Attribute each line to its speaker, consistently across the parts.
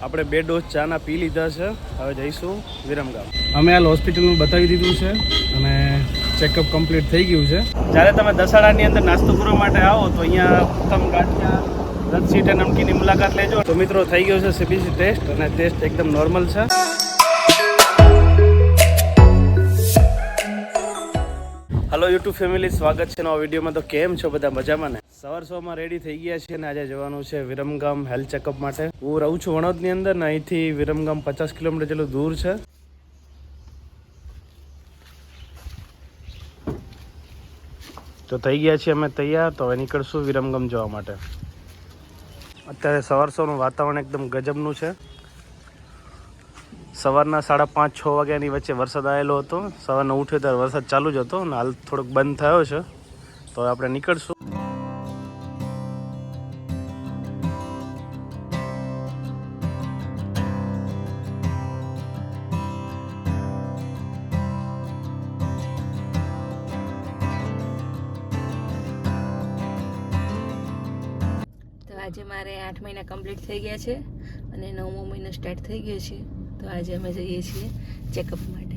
Speaker 1: આપણે 2 ડોઝ ચાના પી લીધા છે. હવે જઈશું વિરમગામ. અમે હાલ હોસ્પિટલમાં બતાવી દીધું છે અને ચેકઅપ કમ્પ્લીટ થઈ ગયું છે. જ્યારે તમે દસાડાની અંદર નાસ્તો કરવા માટે આવો તો અહીંયા ઉત્તમ ગાંઠિયા રદસીટ અને નમકીની મુલાકાત લેજો. તો મિત્રો થઈ ગયો છે સીબીસી ટેસ્ટ અને ટેસ્ટ એકદમ નોર્મલ છે. હલો યુટ્યુબ ફેમિલી, સ્વાગત છે નવા વિડીયોમાં. તો કેમ છો બધા? મજામાં ને? સવારમાં રેડી થઈ ગયા છીએ અને આજે જવાનું છે વિરમગામ હેલ્થ ચેકઅપ માટે. હું રહું છું વણોદની અંદર ને અહીંથી વિરમગામ 50 કિલોમીટર જેટલું દૂર છે. તો થઈ ગયા છીએ અમે તૈયાર. તો હવે નીકળશું વિરમગામ જવા માટે. અત્યારે સવારનું વાતાવરણ એકદમ ગજબનું છે. સવારના 5:30-6 વાગ્યાની વચ્ચે વરસાદ આવેલો હતો. સવારના ઉઠ્યો ત્યારે વરસાદ ચાલુ જ હતો અને હાલ થોડોક બંધ થયો છે. તો આપણે નીકળશું.
Speaker 2: તો આજે મારે 8 મહિના કમ્પ્લીટ થઈ ગયા છે અને 9મો મહિનો સ્ટાર્ટ થઈ ગયો છે. તો આજે અમે જઈએ છીએ ચેકઅપ માટે.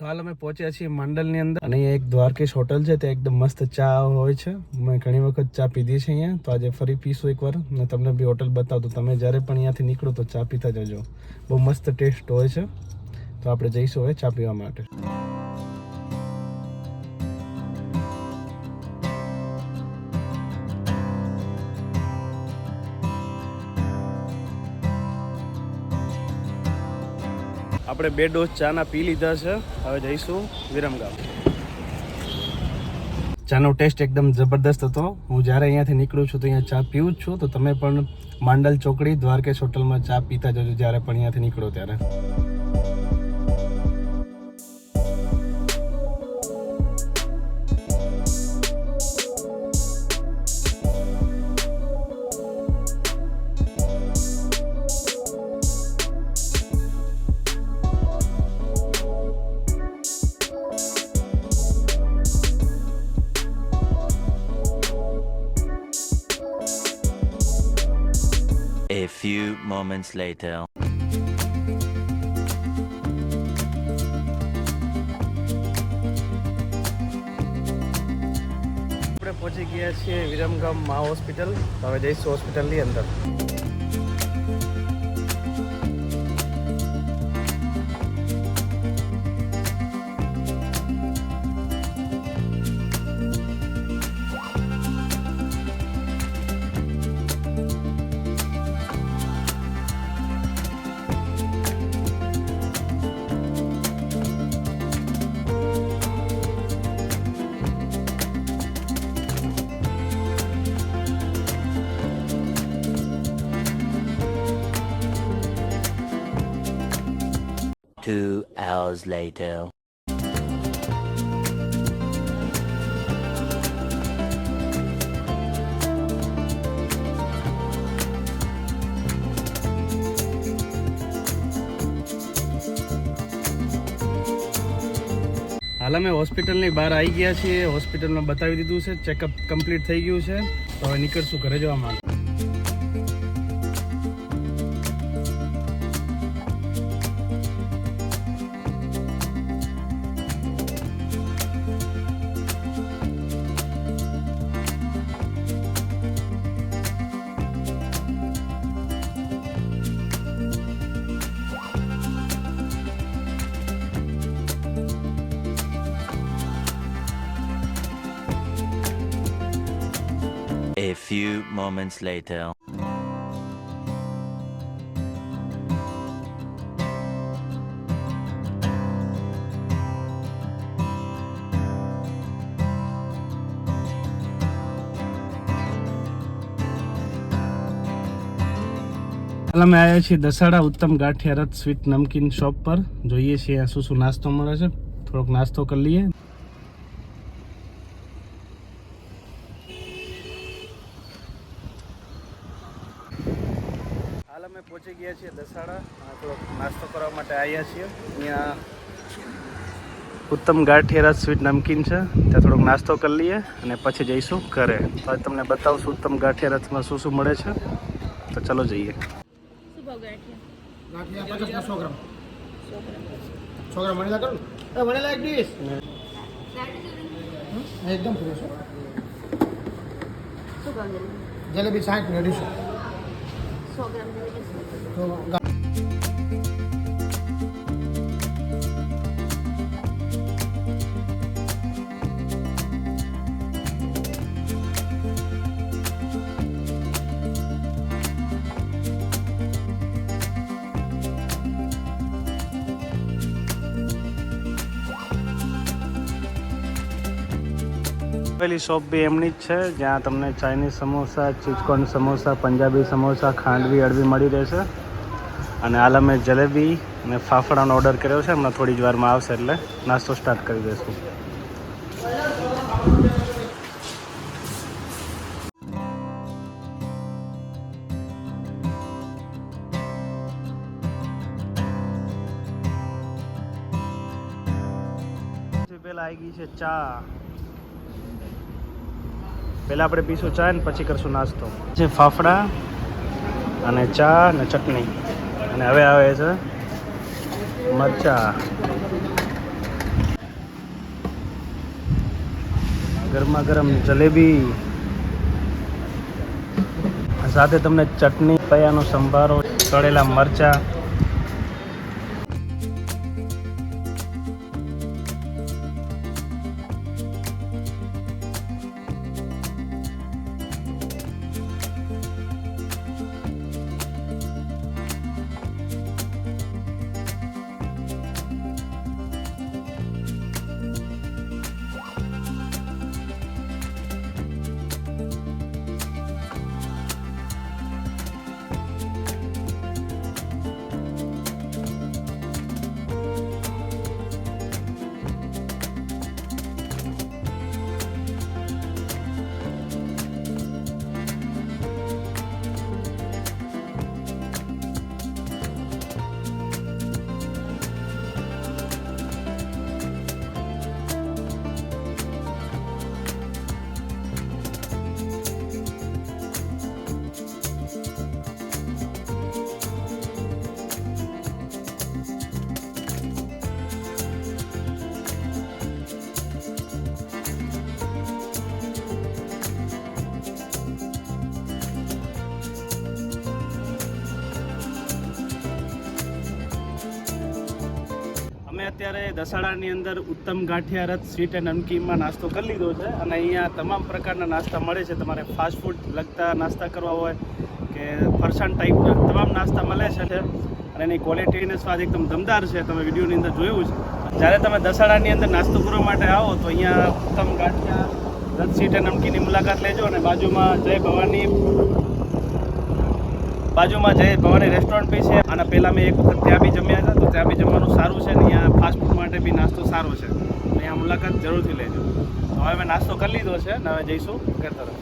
Speaker 1: તો હાલ અમે પહોંચ્યા છીએ માંડલની અંદર અને અહીંયા એક દ્વારકેશ હોટલ છે. ત્યાં એકદમ મસ્ત ચા હોય છે. મેં ઘણી વખત ચા પીધી છે અહીંયા. તો આજે ફરી પીશું એકવાર અને તમને બી હોટલ બતાવું. તો તમે જ્યારે પણ અહીંયાથી નીકળો તો ચા પીતા જજો. બહુ મસ્ત ટેસ્ટ હોય છે. તો આપણે જઈશું હવે ચા પીવા માટે. આપણે 2 ડોઝ ચાના પી લીધા છે. હવે જઈશું વિરમગામ. ચાનો ટેસ્ટ એકદમ જબરદસ્ત હતો. હું જ્યારે અહીંયાથી નીકળું છું તો અહીંયા ચા પીવું જ છું. તો તમે પણ માંડલ ચોકડી દ્વારકેશ હોટલમાં ચા પીતા જજો જ્યારે પણ અહીંયાથી નીકળો ત્યારે.
Speaker 3: A few moments later.
Speaker 1: આપણે પહોંચી ગયા છીએ વિરમગામ મા હોસ્પિટલ. હવે જઈશું હોસ્પિટલની અંદર.
Speaker 3: Two hours later.
Speaker 1: હાલ અમે હોસ્પિટલની બહાર આવી ગયા છીએ. હોસ્પિટલમાં બતાવી દીધું છે. ચેકઅપ કમ્પ્લીટ થઈ ગયું છે. તો હવે નીકળશું ઘરે જવા માટે.
Speaker 3: A few moments later.
Speaker 1: હાલ અમે આવ્યા છીએ દસાડા ઉત્તમ ગાંઠિયા રથ સ્વીટ નમકીન શોપ પર. જોઈએ છીએ શું શું નાસ્તો મળે છે. થોડોક નાસ્તો કરી લઈએ. અમે પહોંચી ગયા છીએ દસાડા. થોડોક નાસ્તો કરવા માટે આવ્યા છીએ. અહીંયા ઉત્તમ ગાંઠિયા સ્વીટ નમકીન છે, ત્યાં થોડોક નાસ્તો કરી લઈએ અને પછી જઈશું ઘરે. તો તમને બતાવશું ઉત્તમ ગાંઠિયા રથમાં શું શું મળે છે. તો ચલો જઈએ.
Speaker 2: શું ભાવ ગાંઠિયા?
Speaker 4: ગાંઠિયા 100 ગ્રામ. 100 ગ્રામ વણેલા કરું. વણેલા એક ડીશ. એકદમ ફ્રેશ.
Speaker 2: શું ભાવ
Speaker 4: જલેબી 60 ને 150.
Speaker 2: 100 ગ્રામ જલેબી?
Speaker 4: તો
Speaker 1: પેલી શોપ બી એમની જ છે, જ્યાં તમને ચાઇનીઝ સમોસા, ચીઝકોર્ન સમોસા, પંજાબી સમોસા, ખાંડવી અડવી મળી રહેશે. અને હાલ અમે જલેબી અને ફાફડાનો ઓર્ડર કર્યો છે. હમણાં થોડી જ વારમાં આવશે એટલે નાસ્તો સ્ટાર્ટ કરી દઈશું. પહેલાં આવી ગઈ છે ચા. પહેલાં આપણે પીશું ચા ને પછી કરશું નાસ્તો. છે ફાફડા અને ચા અને ચટણી. અને હવે આવે છે મરચા. ગરમા ગરમ જલેબી સાથે તમને ચટણી, પયાનો સંભારો, તળેલા મરચા. અત્યારે દસાડાની અંદર ઉત્તમ ગાંઠિયા રથ સ્વીટ એન્ડ નમકીનમાં નાસ્તો કરી લીધો છે. અને અહીંયા તમામ પ્રકારના નાસ્તા મળે છે. તમારે ફાસ્ટ ફૂડ લગતા નાસ્તા કરવા હોય કે ફરસાણ ટાઈપના તમામ નાસ્તા મળે છે. અને એની ક્વોલિટી અને સ્વાદ એકદમ દમદાર છે. તમે વિડીયોની અંદર જોયું છે. જ્યારે તમે દસાડાની અંદર નાસ્તો કરવા માટે આવો તો અહીંયા ઉત્તમ ગાંઠિયા રથ સ્વીટ એન્ડ નમકીનની મુલાકાત લેજો. અને બાજુમાં જય ભવાની રેસ્ટોરન્ટ બી છે. અને પહેલાં મેં એક વખત ત્યાં બી જમ્યા હતા, તો ત્યાં બી જમવાનું સારું છે. ને અહીંયા ફાસ્ટ ફૂડ માટે બી નાસ્તો સારો છે. અહીંયા મુલાકાત જરૂરથી લેજો. તો હવે મેં નાસ્તો કરી લીધો છે ને હવે જઈશું ઘર તરફ.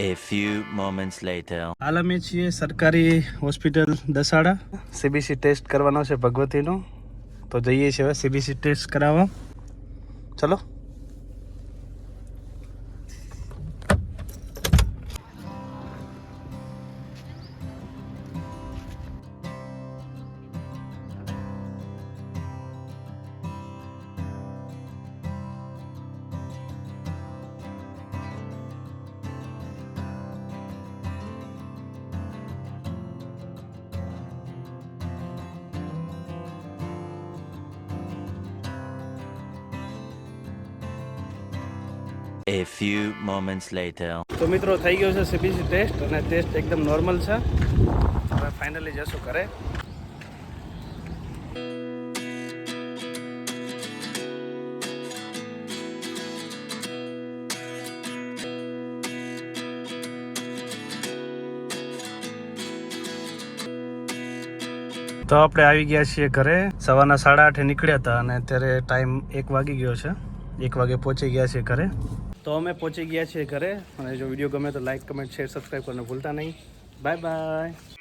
Speaker 3: A few moments later.
Speaker 1: હાલ અમે છીએ સરકારી હોસ્પિટલ દસાડા. CBC ટેસ્ટ કરવાનો છે ભગવતીનો, તો જઈએ છીએ હવે CBC ટેસ્ટ કરાવવા. ચલો.
Speaker 3: A few moments later.
Speaker 1: તો મિત્રો થઈ ગયો છે CBC ટેસ્ટ અને ટેસ્ટ એકદમ નોર્મલ છે. હવે ફાઇનલી જશું ઘરે. તો આપણે આવી ગયા છીએ ઘરે. સવારના 8:30 નીકળ્યા હતા અને અત્યારે ટાઈમ 1 વાગી ગયો છે. 1 વાગે પહોંચી ગયા છીએ ઘરે. તો અમે પહોંચી ગયા છીએ ઘરે. અને જો વિડીયો ગમે તો લાઈક, કમેન્ટ, શેર, સબસ્ક્રાઈબ કરવાનું ભૂલતા નહીં. Bye bye.